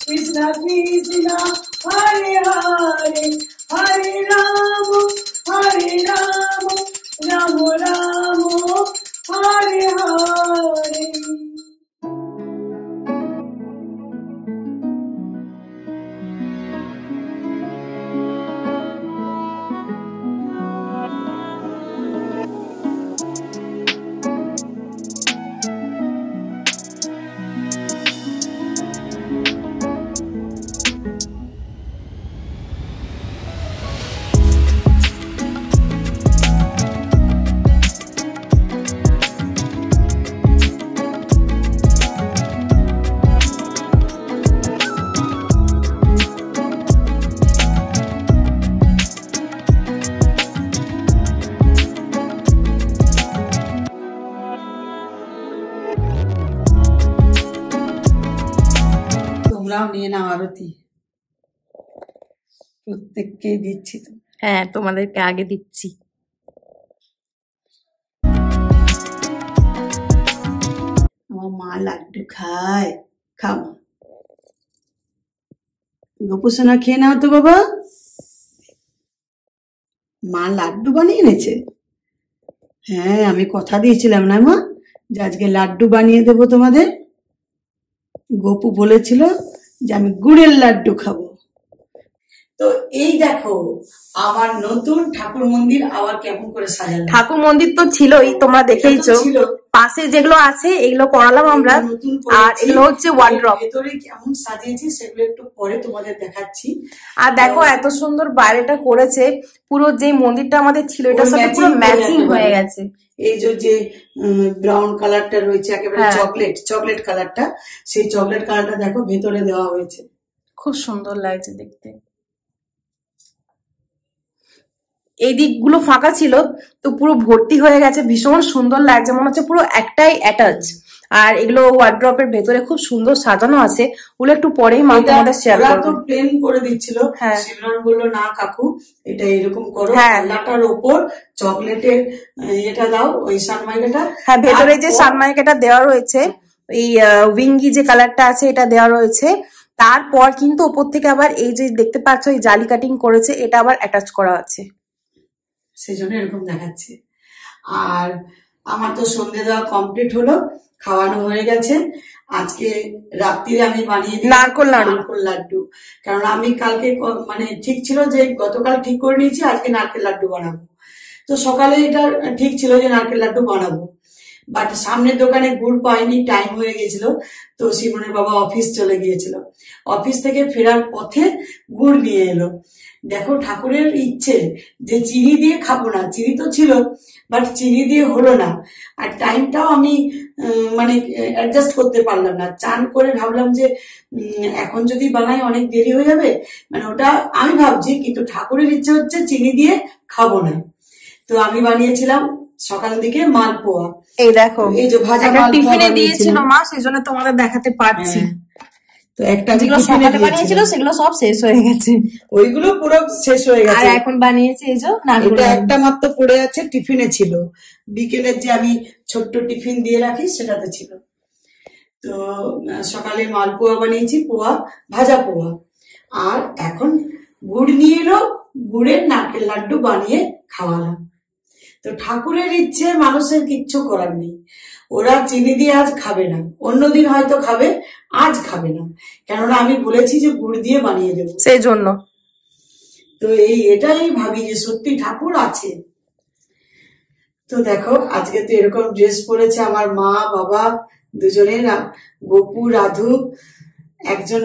Krishna Krishna Hare Hare Hare Rama Rama Rama Hare Hare. তোমরাও নিয়ে নাও আরতি, প্রত্যেককে দিচ্ছি তো। হ্যাঁ, তোমাদেরকে আগে দিচ্ছি। আমার মা লাড্ডু খায়, খাও গোপুসোনা, খেয়ে নাও তো বাবা। মা লাড্ডু বানিয়ে এনেছে। হ্যাঁ, আমি কথা দিয়েছিলাম না মা যে আজকে লাড্ডু বানিয়ে দেবো তোমাদের। গোপু বলেছিল যে আমি গুড়ের লাড্ডু খাবো। তো এই দেখো আমার নতুন ঠাকুর মন্দির আবার কেমন করে সাজানো। ঠাকুর মন্দির তো ছিলই, তোমরা দেখেইছো। পাশে যেগুলো আছে এগুলো করালাম আমরা, আর এগুলো হচ্ছে ওয়ার্ড্রপ। ভেতরে কেমন সাজিয়েছি সেগুলো একটু পরে তোমাদের দেখাচ্ছি। আর দেখো এত সুন্দর বাইরেটা করেছে, পুরো যে মন্দিরটা আমাদের ছিল এটার সাথে পুরো ম্যাচিং হয়ে গেছে। এই যে ব্রাউন কালারটা রয়েছে একেবারে চকলেট কালারটা, সেই চকলেট কালারটা দেখো ভেতরে দেওয়া হয়েছে, খুব সুন্দর লাগছে দেখতে। এই দিকগুলো ফাঁকা ছিল তো পুরো ভর্তি হয়ে গেছে, ভীষণ সুন্দর লাগছে, মনে হচ্ছে পুরো একটাই অ্যাটাচ। আর এগুলো ওয়ার্ড্রপের ভেতরে খুব সুন্দর সাজানো আছে, ওগুলো একটু পরেই মা তোমাদের শেয়ার করব। তো প্লেন করে দিচ্ছিল, শিবরান বলল না কাকু এটা এরকম করো, লাটার উপর চকলেটের এটা দাও, ওই সানমাইকাটা। হ্যাঁ, ভেতরে যে সানমাইকাটা দেওয়া রয়েছে, এই উইঙ্গি যে কালারটা আছে এটা দেওয়া রয়েছে। তারপর কিন্তু ওপর থেকে আবার এই যে দেখতে পাচ্ছ এই জালি কাটিং করেছে, এটা আবার অ্যাটাচ করা আছে, সেজন্য এরকম দেখাচ্ছে। আর আমার তো সন্ধ্যে দেওয়া কমপ্লিট হলো, খাওয়ানো হয়ে গেছে। আজকে রাত্রিরে আমি বানিয়ে দিই নারকোল লাড্ডু, কারণ আমি কালকে মানে ঠিক ছিল যে গতকাল ঠিক করে নিয়েছি আজকে নারকেল লাড্ডু বানাবো। তো সকালে এটা ঠিক ছিল যে নারকেল লাড্ডু বানাবো, বাট সামনের দোকানে গুড় পাইনি, টাইম হয়ে গেছিল। তো শিবনের বাবা অফিস চলে গিয়েছিল, অফিস থেকে ফেরার পথে গুড় নিয়ে এলো। দেখো ঠাকুরের ইচ্ছে যে চিনি দিয়ে খাবো না, চিনি তো ছিল বাট চিনি দিয়ে হলো না। আর টাইমটাও আমি মানে অ্যাডজাস্ট করতে পারলাম না। চান করে ভাবলাম যে এখন যদি বানাই অনেক দেরি হয়ে যাবে, মানে ওটা আমি ভাবছি, কিন্তু ঠাকুরের ইচ্ছে হচ্ছে চিনি দিয়ে খাবো না। তো আমি বানিয়েছিলাম সকাল দিকে মালপোয়া। এই দেখো এই যে ভাজা টিফিনে দিয়েছিল মা, সেজন্য তোমাদের দেখাতে পারছি। তো একটা যেগুলো সকালে বানিয়েছিল সেগুলো সব শেষ হয়ে গেছে, ওইগুলো পুরো শেষ হয়ে গেছে। আর এখন বানিয়েছে এই যে এটা একটা মাত্র পড়ে আছে, টিফিনে ছিল, বিকেলের যে আমি ছোট্ট টিফিন দিয়ে রাখি সেটাতে ছিল। তো সকালে মালপোয়া বানিয়েছি, পোয়া, ভাজা পোয়া। আর এখন গুড় নিয়ে এলো, গুড়ের নারকেল লাড্ডু বানিয়ে খাওয়ালাম। তো ঠাকুরের ইচ্ছে, মানুষের কিচ্ছু করার নেই। ওরা চিনি দিয়ে আজ খাবে না, অন্যদিন হয়তো খাবে, আজ খাবে না, কেননা আমি বলেছি যে গুড় দিয়ে বানিয়ে দেবো, সেই জন্য। তো এটাই ভাবি যে সত্যি ঠাকুর আছে। তো দেখো আজকে তো এরকম ড্রেস পরেছে আমার মা বাবা দুজনে, গোপু রাধু, একজন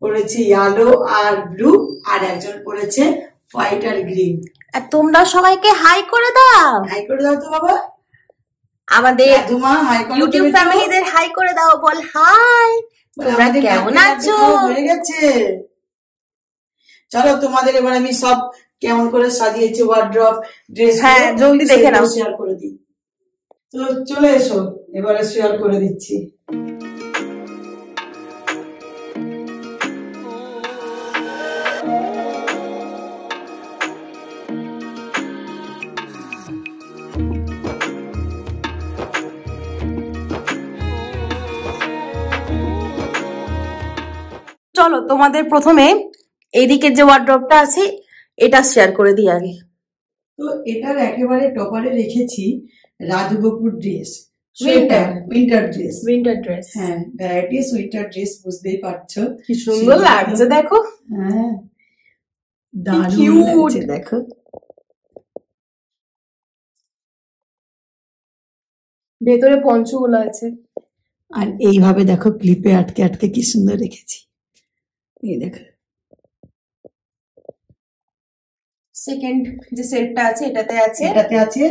পরেছে ইয়েলো আর ব্লু, আর একজন পরেছে হোয়াইট আর গ্রিন। আর তোমরা সবাইকে হাই করে দাও। হাই করে দাও তো বাবা, আমাদের ইউটিউব ফ্যামিলিদের হাই করে দাও, বল হাই, তোমরা কেমন আছো? হয়ে গেছে, চলো তোমাদের এবার আমি সব কেমন করে সাজিয়েছি ওয়ার্ড্রপ, ড্রেস, হ্যাঁ জলদি দেখে নাও, শেয়ার করে দিই। তো চলে এসো, এবারে শেয়ার করে দিচ্ছি। চলো তোমাদের প্রথমে এইদিকে যে ওয়ার্ড্রপটা আছে এটা শেয়ার করে দিই আগে। তো এটার একেবারে টপারে রেখেছি রাজগোপুর ড্রেস, উইন্টার ড্রেস। হ্যাঁ, ভ্যারাইটিস উইন্টার ড্রেস, বুঝতেই পারছো কি সুন্দর লাগছে দেখো। হ্যাঁ, দারুণ লাগছে দেখো। ভেতরে পঞ্চগুলো আছে আর এইভাবে দেখো ক্লিপে আটকে আটকে কি সুন্দর রেখেছি। এই দেখো সেকেন্ড যে সেটটা আছে এটাতে আছে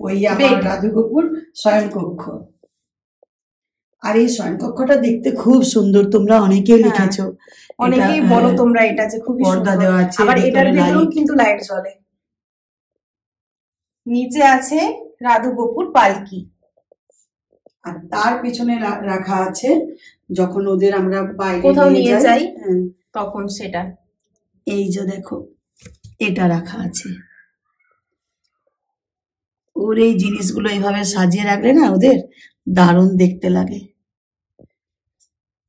ওই আমার রাজগোপুর শয়নকক্ষ। আর এই শয়নকক্ষটা দেখতে খুব সুন্দর, তোমরা অনেকেই লিখেছো, অনেকেই বলো তোমরা এটা যে খুব পর্দা দেওয়া আছে, আবার এটার ভিতরেও কিন্তু লাইট জ্বলে। নিচে আছে রাজগোপুর পালকি, আর তার পিছনে রাখা আছে যখন ওদের আমরা বাইরে কোথাও নিয়ে যাই তখন সেটা। এই যে দেখো এটা রাখা আছে। ওর এই জিনিসগুলো এইভাবে সাজিয়ে রাখলে না ওদের দারুণ দেখতে লাগে,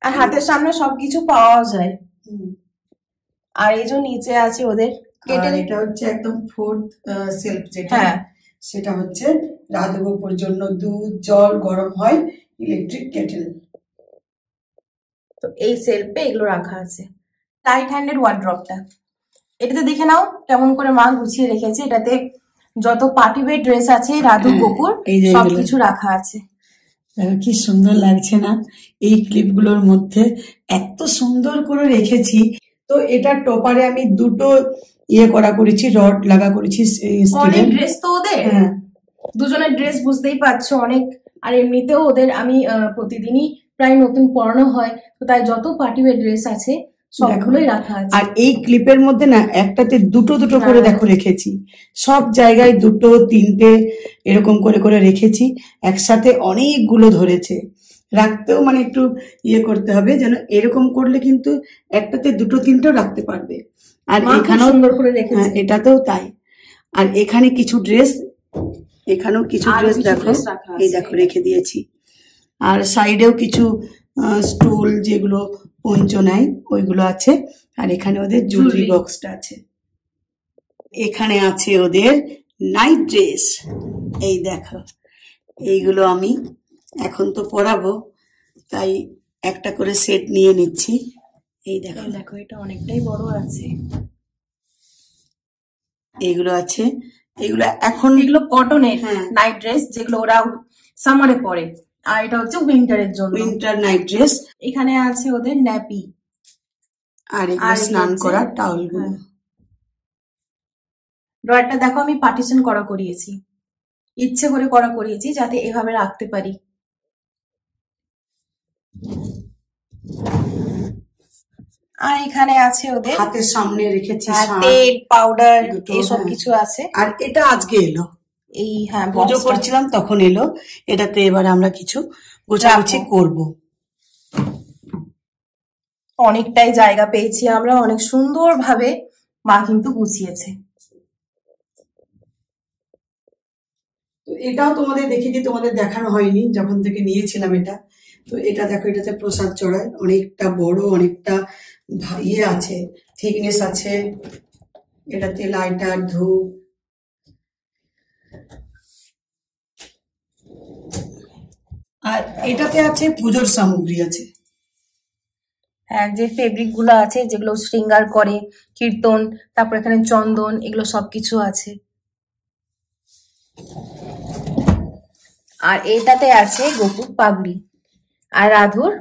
আর হাতের সামনে সবকিছু পাওয়া যায়। আর এই যে নিচে আছে ওদের কেটেল, এটা হচ্ছে একদম ফোর্থ সেলফ যেটা, সেটা হচ্ছে রাজগোপুর জন্য দুধ জল গরম হয়, ইলেকট্রিক কেটেল। তো এই সেলফে এগুলো রাখা আছে। রাইট হ্যান্ডেড ওয়ার্ড্রপটা, এটাতে দেখে নাও কেমন করে মা গুছিয়ে রেখেছে। এটাতে যত পার্টি ওয়্যার ড্রেস আছে রাজগোপুর সবকিছু রাখা আছে। কি সুন্দর লাগছে না এই ক্লিপগুলোর মধ্যে, এত সুন্দর করে রেখেছি। তো এটা টপারে আমি দুটো করেছি, রড লাগা করেছি। অনেক ড্রেস তো ওদের, দুজনের ড্রেস বুঝতেই পারছো অনেক। আর এমনিতেও ওদের আমি প্রতিদিনই প্রায় নতুন পরানো হয়, তো তাই যত পার্টি ওয়্যার ড্রেস আছে সবগুলোই রাখা আছে। আর এই ক্লিপের মধ্যে না একটাতে দুটো দুটো করে দেখো রেখেছি, সব জায়গায় দুটো তিনটে এরকম করে করে রেখেছি, একসাথে অনেকগুলো ধরেছে। রাখতেও মানে একটু করতে হবে, যেন এরকম করলে কিন্তু একটাতে দুটো তিনটেও রাখতে পারবে। আর এখানেও সুন্দর করে রেখেছে, এটাতেও তাই। আর এখানে কিছু ড্রেস, এখানেও কিছু ড্রেস দেখো, এই দেখো রেখে দিয়েছি। আর সাইডেও কিছু স্টুল যেগুলো পঞ্চ নেয় ওইগুলো আছে। আর এখানে ওদের জুয়েলারি বক্সটা আছে। এখানে আছে ওদের নাইট ড্রেস, এই দেখো। এইগুলো আমি এখন তো পরাবো, তাই একটা করে সেট নিয়ে নিচ্ছি। এই দেখো দেখো এটা অনেকটাই বড় আছে। এইগুলো আছে, এগুলো এখন এগুলো কটনের নাইট ড্রেস যেগুলো ওরা সামারে পরে, আর এটা হচ্ছে উইন্টারের জন্য, উইন্টার নাইট ড্রেস। এখানে আছে ওদের ন্যাপি, আর এগুলো স্নান করার টাওয়ালগুলো। ড্রয়ারটা দেখো আমি পার্টিশন করা করিয়েছি, ইচ্ছে করে করা করিয়েছি যাতে এভাবে রাখতে পারি। আর এখানে আছে ওদের হাতের সামনে রেখেছি তেল পাউডার এসব কিছু আছে। আর এটা আজকে এলো, এই পুজো করছিলাম তখন এলো। এটাতে এবার আমরা কিছু গোছাগুছি করব। অনেকটাই জায়গা পেয়েছি আমরা, অনেক সুন্দর ভাবে মা কিন্তু গুছিয়েছে। এটাও তোমাদের দেখিয়ে, তোমাদের দেখানো হয়নি যখন থেকে নিয়েছিলাম এটা। তো এটা দেখো, এটাতে প্রসাদ চড়ায়, অনেকটা বড়, অনেকটা আছে, থিকনেস আছে। এটাতে লাইটার ধূপ, আর এটাতে আছে পুজোর সামগ্রী আছে। হ্যাঁ, যে ফেব্রিক গুলো আছে যেগুলো শৃঙ্গার করে, কীর্তন, তারপর এখানে চন্দন, এগুলো সবকিছু আছে। আর এটাতে আছে গোপুর পাগড়ি আর রাধুর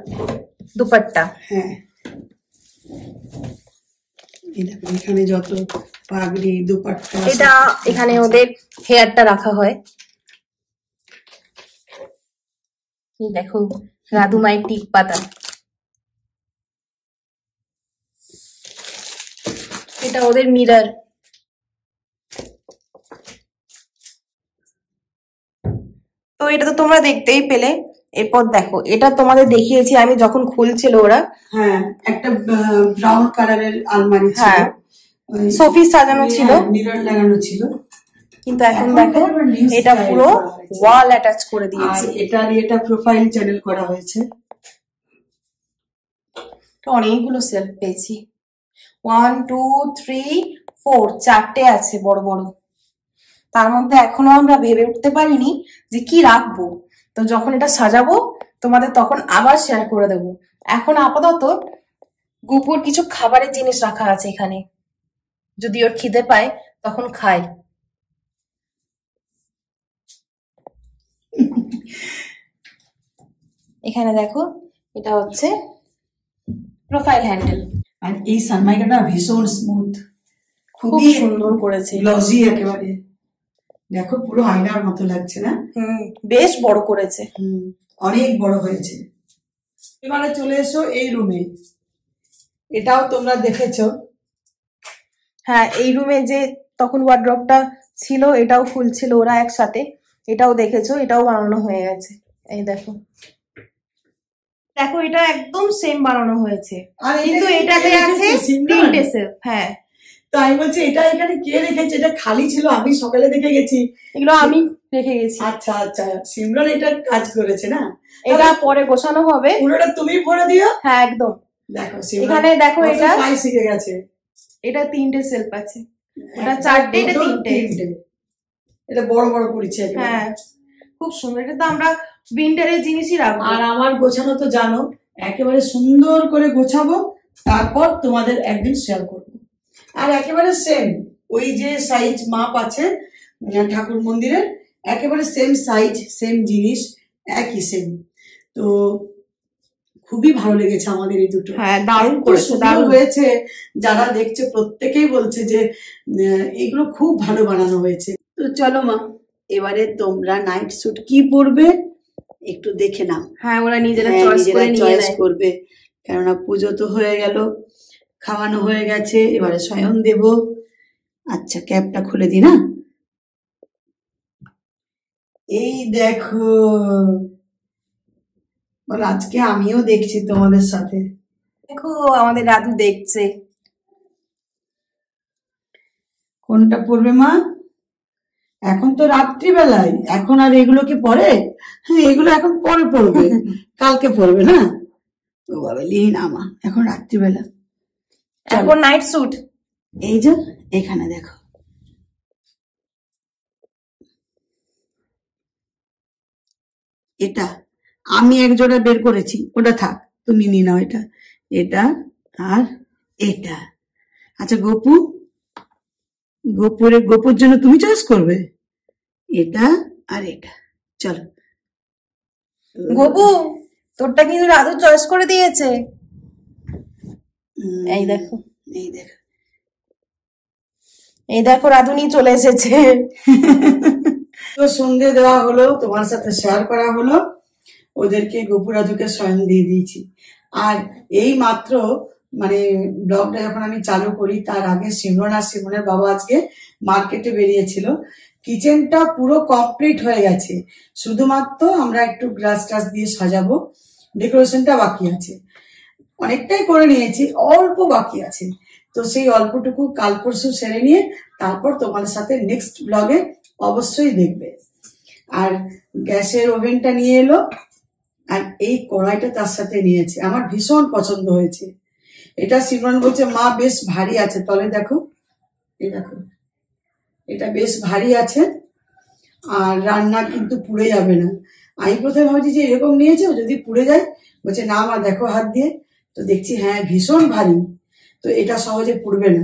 দুপাট্টা। হ্যাঁ, এখানে যত পাগড়ি দুপাট্টা, এটা এখানে ওদের হেয়ারটা রাখা হয়। দেখো রাধু মায়ের টিক পাতা, এটা ওদের মিরর। তো এটা তো তোমরা দেখতেই পেলে। এরপর দেখো, এটা তোমাদের দেখিয়েছি আমি যখন খুলছিল ওরা। হ্যাঁ, একটা ব্রাউন কালারের আলমারি ছিল, শোপিস সাজানো ছিল, মিরর লাগানো ছিল। কিন্তু এখন দেখো এটা পুরো ওয়াল অ্যাটাচ করে দিয়েছে। এটা প্রোফাইল চ্যানেল করা হয়েছে। অনেকগুলো সেলফ পেয়েছি, 1 2 3 4, 4টে আছে বড় বড়। তার মধ্যে এখনো আমরা ভেবে উঠতে পারিনি যে কি রাখবো, তো যখন এটা সাজাবো তোমাদের তখন আবার শেয়ার করে দেবো। এখন আপাতত গুপুর কিছু খাবারের জিনিস রাখা আছে এখানে, যদি ওর খিদে পায় তখন খায়। এখানে দেখো, এটা হচ্ছে প্রোফাইল হ্যান্ডেল, আর এই সানমাইকাটা ভীষণ স্মুথ, খুব সুন্দর করেছে, গ্লসি একেবারে। দেখো পুরো আয়নার মতো লাগছে না? বেশ বড় করেছে, অনেক বড় হয়েছে। এবারে চলে এসো এই রুমে, এটাও তোমরা দেখেছো। হ্যাঁ, এই রুমে যে তখন ওয়ার্ড্রপটা ছিল এটাও ফুল ছিল ওরা একসাথে, এটাও দেখেছো, এটাও বানানো হয়ে গেছে। এই দেখো, দেখো এটা একদম সেম বানানো হয়েছে, কিন্তু এটাতে আছে 3টে সেলফ। হ্যাঁ, তো আমি বলছি এটা এখানে কে রেখেছে? এটা খালি ছিল, আমি সকালে দেখে গেছি, এগুলো আমি রেখে গেছি। আচ্ছা আচ্ছা, সিমরন এটা কাজ করেছে না? এটা পরে গোছানো হবে, পুরোটা তুমি ভরে দিও। হ্যাঁ একদম। দেখো এখানে দেখো, এটা শিখে গেছে। এটা 3টে সেলফ আছে, এটা 4টে, এটা 3টে। এটা বড় বড় করেছে। হ্যাঁ, খুব সুন্দর। এটা তো আমরা উইন্টারের জিনিসই রাখবো। আর আমার গোছানো তো জানো, একেবারে সুন্দর করে গোছাবো, তারপর তোমাদের একদিন শেয়ার করবো। আর একেবারে সেম ওই যে সাইজ মাপ আছে ঠাকুর মন্দিরের, একেবারে সেম সাইজ, সেম জিনিস, একই সেম। তো খুবই ভালো লেগেছে আমাদের এই দুটো। হ্যাঁ, দারুণ করেছে, দারুণ হয়েছে। যারা দেখছে প্রত্যেকেই বলছে যে এগুলো খুব ভালো বানানো হয়েছে। তো চলো মা, এবারে তোমরা নাইট স্যুট কি পরবে একটু দেখে নাও। হ্যাঁ, ওরা নিজেরা চয়েস করবে, কেননা পুজো তো হয়ে গেল, খাওয়ানো হয়ে গেছে, এবারে শয়ন দেব। আচ্ছা, ক্যাপটা খুলে দি না। এই দেখো, আজকে আমিও দেখছি তোমাদের সাথে। দেখো, আমাদের দাদু দেখছে। কোনটা পরবে মা? এখন তো রাত্রিবেলায়, এখন আর এগুলো কি পরে? হ্যাঁ, এগুলো এখন পরে পরবে, কালকে পরবে না। তো বাবা লিন আমা, এখন রাত্রিবেলা, এখন নাইট স্যুট। এই যে এখানে দেখো, এটা আমি এক জোড়া বের করেছি, ওটা থাক, তুমি নিয়ে নাও এটা, এটা আর এটা। আচ্ছা গোপু, গোপুর জন্য তুমি চয়েস করবে এটা আর এটা। চলো গোপু, তোরটা কিন্তু দাদু চয়েস করে দিয়েছে। এই দেখো, এই দেখো, এই দেখো, রাধুনি চলে এসেছে। তো সন্ধে দেওয়া হলো, তোমার সাথে শেয়ার করা হলো, ওদেরকে গোপু রাধুকে স্বয়ং দিয়ে দিয়েছি। আর এই মাত্র মানে ব্লগটা যখন আমি চালু করি, তার আগে সিমরন আর সিমরনের বাবা আজকে মার্কেটে বেরিয়েছিল। কিচেনটা পুরো কমপ্লিট হয়ে গেছে, শুধুমাত্র আমরা একটু গ্লাস টাস দিয়ে সাজাবো, ডেকোরেশনটা বাকি আছে। অনেকটাই করে নিয়েছি, অল্প বাকি আছে। তো সেই অল্পটুকু কাল পরশু সেরে নিয়ে তারপর তোমাদের সাথে নেক্সট ব্লগে অবশ্যই দেখবে। আর গ্যাসের ওভেনটা নিয়ে এলো, আর এই কড়াইটা তার সাথে নিয়েছে, আমার ভীষণ পছন্দ হয়েছে। এটা সিমরন বলছে মা বেশ ভারী আছে, তলে দেখো, এই দেখো, এটা বেশ ভারী আছে, আর রান্না কিন্তু পুড়ে যাবে না। আমি প্রথমে ভাবছি যে এরকম নিয়েছে, যদি পুড়ে যায়, বলছে না মা দেখো হাত দিয়ে, তো দেখছি হ্যাঁ ভীষণ ভারী, তো এটা সহজে পুড়বে না।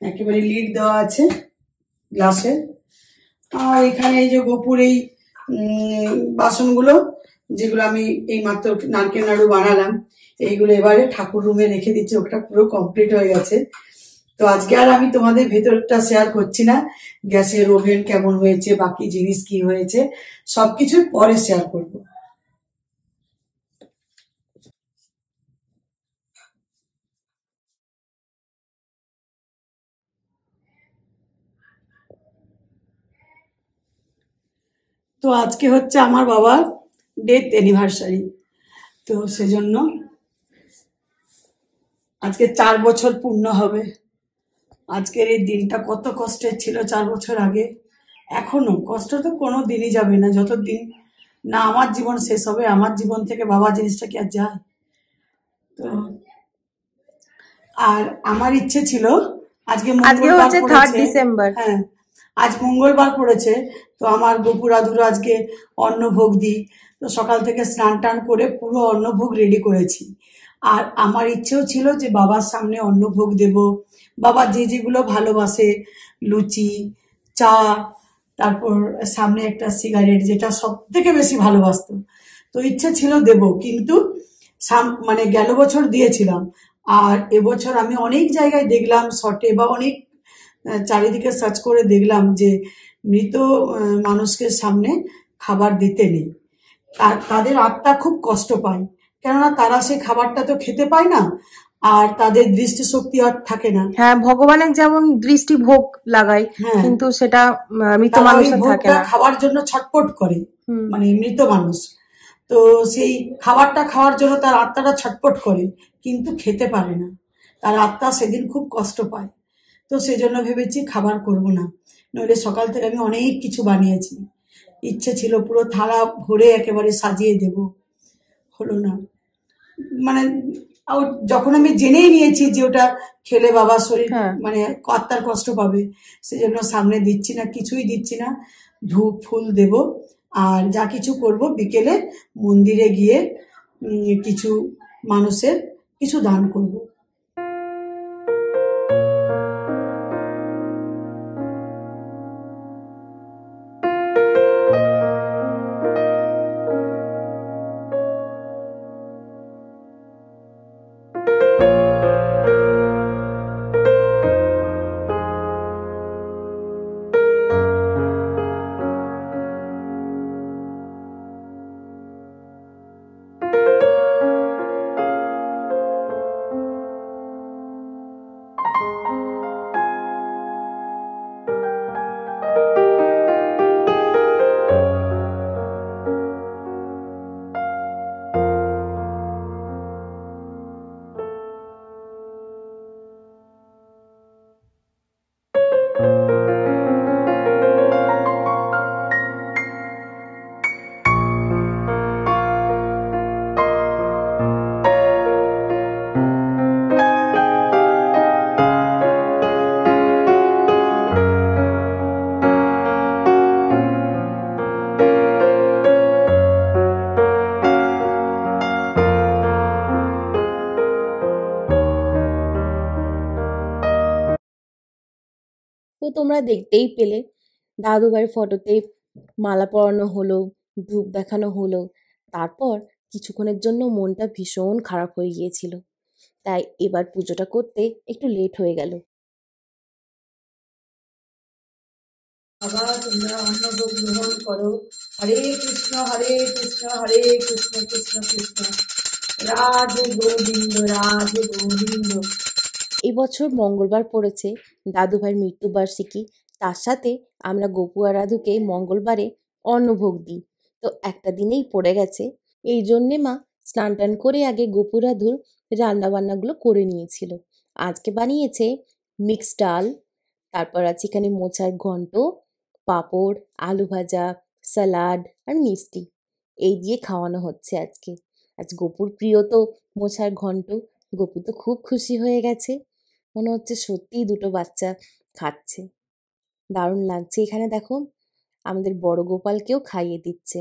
একেবারে লিড দেওয়া আছে গ্লাসের। আর এখানে এই যে গোপুর এই বাসনগুলো, যেগুলো আমি এই মাত্র নারকেল নাড়ু বানালাম, এইগুলো এবারে ঠাকুর রুমে রেখে দিচ্ছি, ওটা পুরো কমপ্লিট হয়ে গেছে। তো আজকে আর আমি তোমাদের ভেতরটা শেয়ার করছি না, গ্যাসের ওভেন কেমন হয়েছে, বাকি জিনিস কি হয়েছে, সবকিছু পরে শেয়ার করব। তো আজকে হচ্ছে আমার বাবার ডেথ অ্যানিভার্সারি, তো সেজন্য আজকে 4 বছর পূর্ণ হবে। আজকের এই দিনটা কত কষ্টের ছিল 4 বছর আগে, এখনো কষ্ট তো কোনো দিনই যাবে না, যতদিন না আমার জীবন শেষ হবে, আমার জীবন থেকে বাবা জিনিসটা কি আর যায়? তো আর আমার ইচ্ছে ছিল আজকে মঙ্গলবার পড়েছে, হ্যাঁ আজ মঙ্গলবার পড়েছে, তো আমার গোপুর আদুর আজকে অন্নভোগ দিই। তো সকাল থেকে স্নান টান করে পুরো অন্নভোগ রেডি করেছি। আর আমার ইচ্ছেও ছিল যে বাবার সামনে অন্নভোগ দেব, বাবা যে যেগুলো ভালোবাসে, লুচি, চা, তারপর সামনে একটা সিগারেট যেটা সব থেকে বেশি ভালোবাসতো, তো ইচ্ছে ছিল দেব। কিন্তু মানে গেল বছর দিয়েছিলাম, আর এবছর আমি অনেক জায়গায় দেখলাম শর্টে বা অনেক চারিদিকে সার্চ করে দেখলাম যে মৃত মানুষকে সামনে খাবার দিতে নেই। তাদের আত্মা খুব কষ্ট পায়, কেননা তারা সেই খাবারটা তো খেতে পায় না, আর তাদের দৃষ্টিশক্তি আর থাকে না। হ্যাঁ, ভগবানের যেমন দৃষ্টি ভোগ লাগায়, কিন্তু সেটা মৃত মানুষের থাকে না। খাওয়ার জন্য ছটপট করে, মানে মৃত মানুষ, তো সেই খাবারটা খাওয়ার জন্য তার আত্মাটা ছটপট করে, কিন্তু খেতে পারে না, তার আত্মা সেদিন খুব কষ্ট পায়। তো সেই জন্য ভেবেছি খাবার করব না, নইলে সকাল থেকে আমি অনেক কিছু বানিয়েছি, ইচ্ছে ছিল পুরো থালা ভরে একেবারে সাজিয়ে দেব, হলো না। মানে যখন আমি জেনেই নিয়েছি যে ওটা খেলে বাবার শরীর মানে আত্মার কষ্ট পাবে, সেজন্য সামনে দিচ্ছি না, কিছুই দিচ্ছি না। ধূপ ফুল দেব, আর যা কিছু করব বিকেলে মন্দিরে গিয়ে কিছু মানুষের কিছু দান করব। তো তোমরা দেখতেই পেলে দাদুভাইয়ের ফটোতে মালা পরানো হলো, ধূপ দেখানো হলো, তারপর কিছুক্ষণের জন্য মনটা ভীষণ খারাপ হয়ে গিয়েছিল, তাই এবার পুজোটা করতে একটু লেট হয়ে গেল। বাবা তোমরা অন্নভোগ গ্রহণ করো। হরে কৃষ্ণ হরে কৃষ্ণ হরে কৃষ্ণ কৃষ্ণ কৃষ্ণ রাধে গোবিন্দ রাধে গোবিন্দ। এবছর মঙ্গলবার পড়েছে দাদুভাইয়ের মৃত্যুবার্ষিকী, তার সাথে আমরা গপু আর রাধুকে মঙ্গলবারে অন্নভোগ দিই, তো একটা দিনেই পড়ে গেছে। এই জন্যে মা স্নান টান করে আগে গপু রাধুর রান্নাবান্নাগুলো করে নিয়েছিল। আজকে বানিয়েছে মিক্সড ডাল, তারপর আছে এখানে মোচার ঘন্ট, পাঁপড়, আলু ভাজা, স্যালাড আর মিষ্টি, এই দিয়ে খাওয়ানো হচ্ছে আজকে। আজ গপুর প্রিয় তো মোচার ঘন্ট, গপু তো খুব খুশি হয়ে গেছে, মনে হচ্ছে সত্যিই দুটো বাচ্চা খাচ্ছে, দারুণ লাগছে। এখানে দেখো আমাদের বড় গোপালকেও খাইয়ে দিচ্ছে।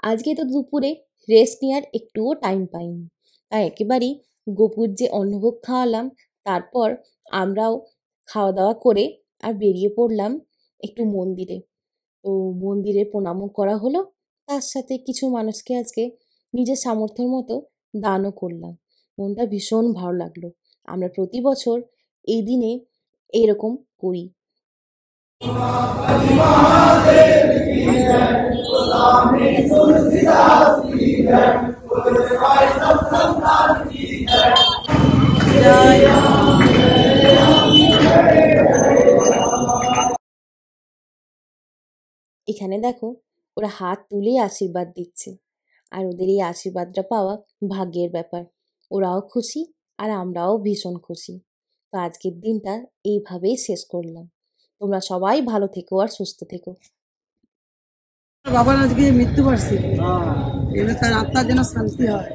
আজকে তো দুপুরে রেস্ট নেওয়ার একটুও টাইম পাইনি, তাই একেবারেই গপুর যে অন্নভোগ খাওয়ালাম, তারপর আমরাও খাওয়া দাওয়া করে আর বেরিয়ে পড়লাম একটু মন্দিরে। তো মন্দিরে প্রণামও করা হলো, তার সাথে কিছু মানুষকে আজকে নিজের সামর্থ্যের মতো দানও করলাম। মনটা ভীষণ ভালো লাগলো। আমরা প্রতি বছর এই দিনে এইরকম করি। এখানে দেখো ওরা হাত তুলে আশীর্বাদ দিচ্ছে, আর ওদের এই আশীর্বাদটা পাওয়া ভাগ্যের ব্যাপার। ওরাও খুশি আর আমরাও ভীষণ খুশি। তো আজকের দিনটা এইভাবেই শেষ করলাম। তোমরা সবাই ভালো থেকো আর সুস্থ থেকো। বাবার আজকে মৃত্যুবার্ষিকী, এবার তার আত্মার যেন শান্তি হয়।